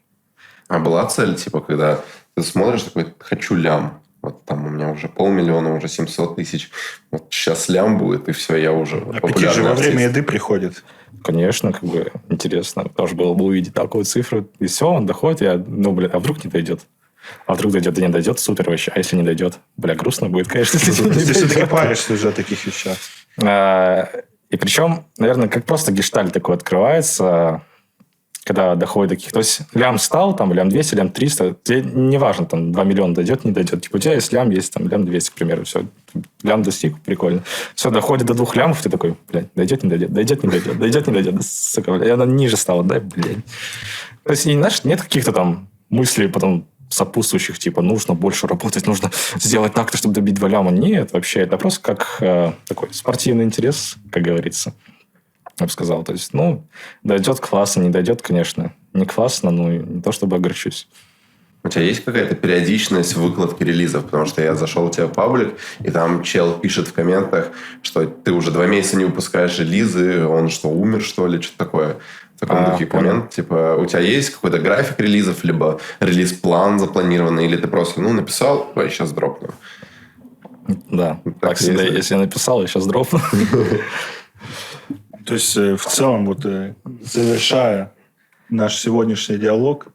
А была цель, типа, когда ты смотришь, такой, хочу лям. Вот там у меня уже 500 000, уже 700 тысяч. Вот сейчас лям будет, и все, я уже
Аппетит же во время еды приходит.
Конечно, как бы интересно. Тоже было бы увидеть такую цифру. И все, он доходит. Я, ну, бля, а вдруг не дойдет? А вдруг дойдет? Да не дойдет, супер вообще. А если не дойдет? Бля, грустно будет, конечно, если не
Ты все-таки
дойдет.
паришься уже о таких вещах.
И причем, наверное, как просто гештальт такой открывается, когда доходит до каких... То есть, лям стал, там, лям 200, лям 300. Тебе не важно, там, 2 миллиона дойдет, не дойдет. Типа, у тебя есть лям, есть там лям 200, к примеру. Все, лям достиг, прикольно. Все, доходит до 2 лямов, ты такой, блядь, дойдет, не дойдет, дойдет, не дойдет, дойдет, не дойдет. Да, сука, блядь, она ниже стала, да, блядь. То есть, знаешь, нет каких-то там мыслей потом сопутствующих, типа, нужно больше работать, нужно сделать так-то, чтобы добить 2 ляма. Нет, вообще, это просто как такой спортивный интерес, как говорится. Я бы сказал. То есть, ну, дойдет классно, не дойдет, конечно, не классно, но не то, чтобы огорчусь.
У тебя есть какая-то периодичность выкладки релизов? Потому что я зашел у тебя в паблик, и там чел пишет в комментах, что ты уже 2 месяца не выпускаешь релизы, он что, умер, что ли, что-то такое. В таком духе коммент. Типа, у тебя есть какой-то график релизов, либо релиз-план запланированный, или ты просто, ну, написал, я сейчас дропну.
Да, так всегда, если я написал, я сейчас дропну.
То есть, в целом, вот завершая наш сегодняшний диалог,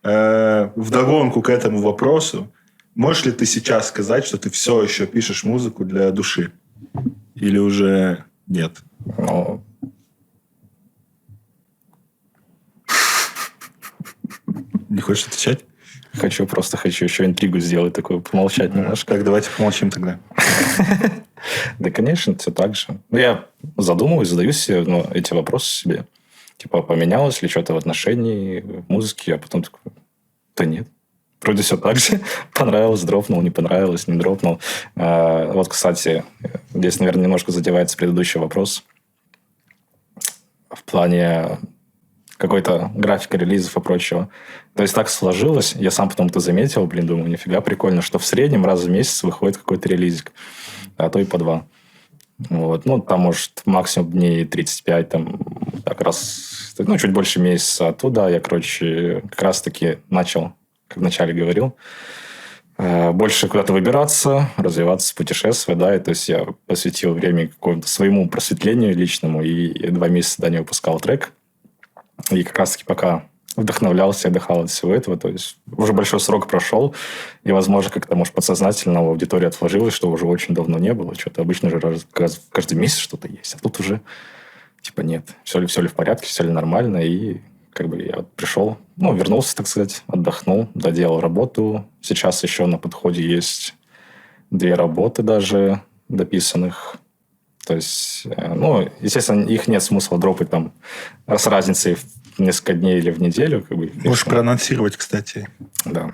вдогонку к этому вопросу, можешь ли ты сейчас сказать, что ты все еще пишешь музыку для души? Или уже нет?
Ну,
Не хочешь отвечать?
хочу еще интригу сделать, такую, помолчать немножко.
Так, давайте помолчим тогда.
Да, конечно, все так же. Ну, я задумываюсь, задаю себе эти вопросы себе. Типа, поменялось ли что-то в отношении музыки? А потом такой, да нет. Вроде все так же. Понравилось, дропнул, не понравилось, не дропнул. Вот, кстати, здесь, наверное, немножко задевается предыдущий вопрос. В плане какой-то графика релизов и прочего. То есть, так сложилось. Я сам потом это заметил. Блин, думаю, нифига прикольно, что в среднем раз в месяц выходит какой-то релизик. А то и по 2. Вот. Ну, там, может, максимум дней 35, там, так раз, ну, чуть больше месяца. Оттуда я, короче, как раз-таки начал, как вначале говорил, больше куда-то выбираться, развиваться, путешествовать, да, и то есть я посвятил время какому-то своему просветлению личному, и 2 месяца не выпускал трек. И как раз-таки пока вдохновлялся, отдыхал от всего этого. То есть уже большой срок прошел, и, возможно, как-то, может, подсознательно в аудитории отложилось, что уже очень давно не было. Что-то обычно же каждый месяц что-то есть, а тут уже типа нет. Все ли в порядке, все ли нормально. И как бы я вот пришел, ну, вернулся, так сказать, отдохнул, доделал работу. Сейчас еще на подходе есть 2 работы даже дописанных. То есть, естественно, их нет смысла дропать там с разницей в несколько дней или в неделю. Как бы,
Можешь проанонсировать, кстати.
Да.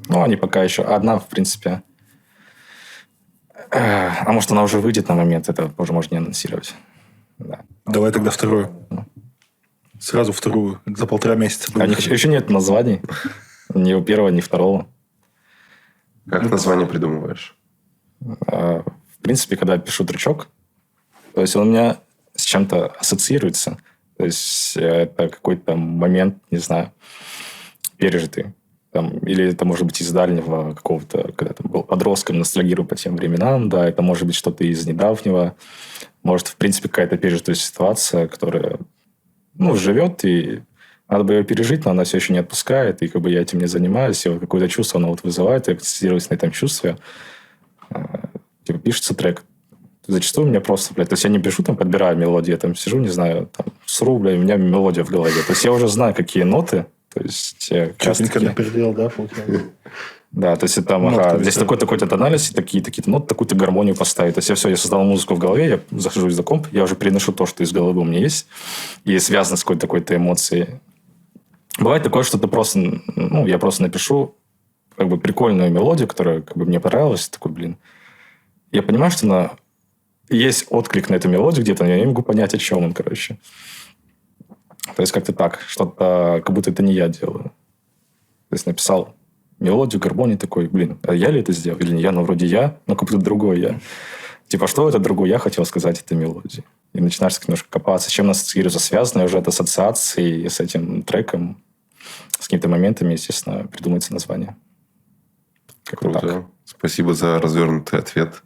Они пока еще... Одна, в принципе... А может, она уже выйдет на момент, это уже можно не анонсировать. Да.
Давай тогда вторую. Сразу вторую. За 1,5 месяца.
А у них еще нет названий. Ни у первого, ни второго.
Как название придумываешь?
В принципе, когда я пишу трючок, то есть он у меня с чем-то ассоциируется. То есть это какой-то момент, не знаю, пережитый. Или это может быть из дальнего какого-то, когда ты был подростком, ностальгирую по тем временам, да, это может быть что-то из недавнего. Может, в принципе, какая-то пережитая ситуация, которая, живет, и надо бы ее пережить, но она все еще не отпускает, и как бы я этим не занимаюсь, и вот какое-то чувство оно вызывает, я акцентируюсь на этом чувстве. Пишется трек. Зачастую у меня просто, то есть я не пишу, подбираю мелодии, я сижу, не знаю, сру, у меня мелодия в голове. То есть я уже знаю, какие ноты, то есть...
Честненько напердел, да, получается?
Да, то есть здесь такой-то тональность, такие-то ноты, такую-то гармонию поставить. То есть я создал музыку в голове, я захожусь за комп, я уже переношу то, что из головы у меня есть, и связано с какой-то такой-то эмоцией. Бывает такое, что ты просто, я просто напишу как бы прикольную мелодию, которая как бы мне понравилась, такой, я понимаю, что есть отклик на эту мелодию где-то, но я не могу понять, о чем он, короче. То есть как-то так, что-то, как будто это не я делаю. То есть написал мелодию, гармонию такой, а я ли это сделал? Или не я, но вроде я, но как будто другой я. Что это другой я хотел сказать этой мелодии? И начинаешь немножко копаться, с чем она ассоциируется, связано уже от ассоциации с этим треком, с какими-то моментами, естественно, придумается название.
Круто. Так. Спасибо за развернутый ответ.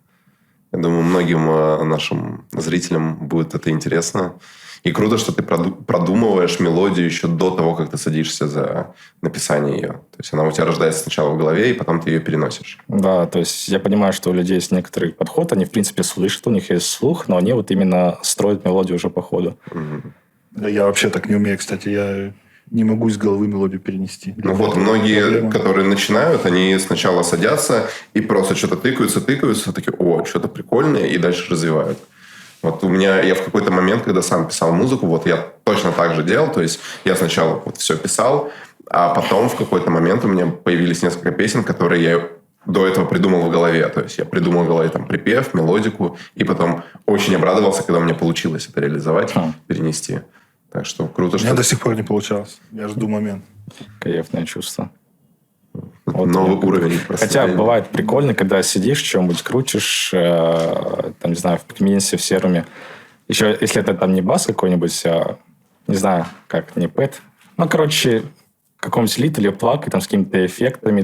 Я думаю, многим нашим зрителям будет это интересно. И круто, что ты продумываешь мелодию еще до того, как ты садишься за написание ее. То есть она у тебя рождается сначала в голове, и потом ты ее переносишь.
Да, то есть я понимаю, что у людей есть некоторый подход, они, в принципе, слышат, у них есть слух, но они вот именно строят мелодию уже по ходу.
Да, я вообще так не умею, кстати. Я не могу из головы мелодию перенести.
Многие, проблема. Которые начинают, они сначала садятся и просто что-то тыкаются, такие, что-то прикольное, и дальше развивают. Я в какой-то момент, когда сам писал музыку, я точно так же делал. То есть я сначала все писал, а потом в какой-то момент у меня появились несколько песен, которые я до этого придумал в голове. То есть я придумал в голове припев, мелодику, и потом очень обрадовался, когда у меня получилось это реализовать, перенести. Так что круто, что...
У меня до сих пор не получалось. Я жду момент.
Кайфное чувство.
Новый уровень.
Хотя бывает прикольно, когда сидишь, что-нибудь крутишь, не знаю, в Picminus, в серуме. Еще, если это не бас какой-нибудь, не знаю, не пэт. Какой-нибудь лид или плаг, с какими-то эффектами,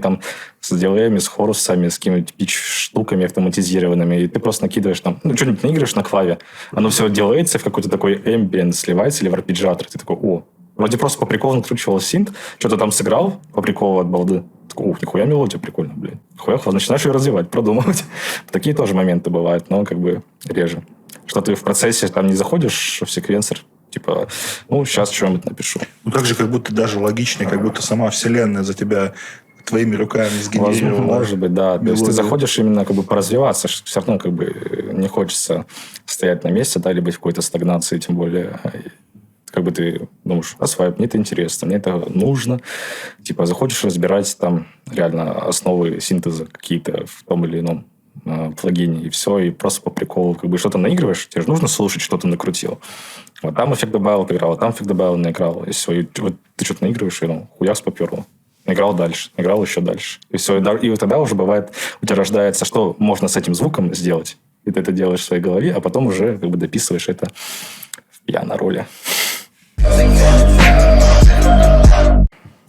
с дилеями, с хорусами, с какими-то штуками автоматизированными. И ты просто накидываешь что-нибудь наигрываешь на клаве, оно все делается в какой-то такой ambient сливается или в арпеджиатор. Ты такой, вроде просто по приколу накручивал синт, что-то сыграл по приколу от балды. Такой, нихуя мелодия прикольно, Нихуя, начинаешь ее развивать, продумывать. Такие тоже моменты бывают, но реже. Что ты в процессе не заходишь в секвенсор, сейчас что-нибудь напишу.
Так же, как будто даже логичнее, как будто сама вселенная за тебя твоими руками сгенерировала.
Может быть, да. То есть ты заходишь именно поразвиваться, все равно не хочется стоять на месте, или быть в какой-то стагнации, тем более... ты думаешь, осваивать, мне это интересно, мне это нужно. Заходишь разбирать реально основы синтеза какие-то в том или ином плагине, и все, и просто по приколу что-то наигрываешь, тебе же нужно слушать, что ты накрутил. Там эффект добавил, поиграл, там эффект добавил, наиграл. И все, ты что-то наигрываешь, и хуяс поперло. Играл дальше, играл еще дальше. И все, и тогда уже бывает, у тебя рождается, что можно с этим звуком сделать. И ты это делаешь в своей голове, а потом уже дописываешь это в пиано-роли.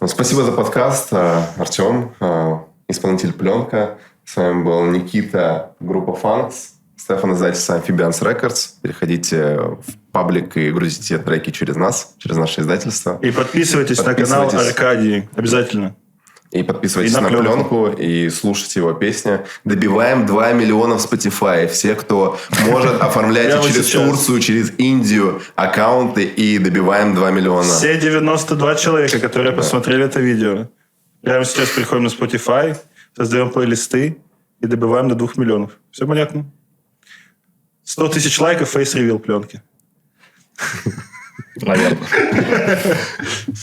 Спасибо за подкаст, Артем, исполнитель «Пленка». С вами был Никита, группа Funks, Стефан, издательство Amphibians Records. Переходите в паблик и грузите треки через нас, через наше издательство.
И подписывайтесь на канал Аркадий. Обязательно.
И подписывайтесь на пленку и слушайте его песни. Добиваем 2 миллиона в Spotify. Все, кто может, оформляйте через Турцию, через Индию аккаунты и добиваем 2 миллиона.
Все 92 человека, которые посмотрели это видео. Прямо сейчас приходим на Spotify, создаем плейлисты и добиваем до 2 миллионов. Все понятно? 100 тысяч лайков, фейс-ревил пленки.
Наверное.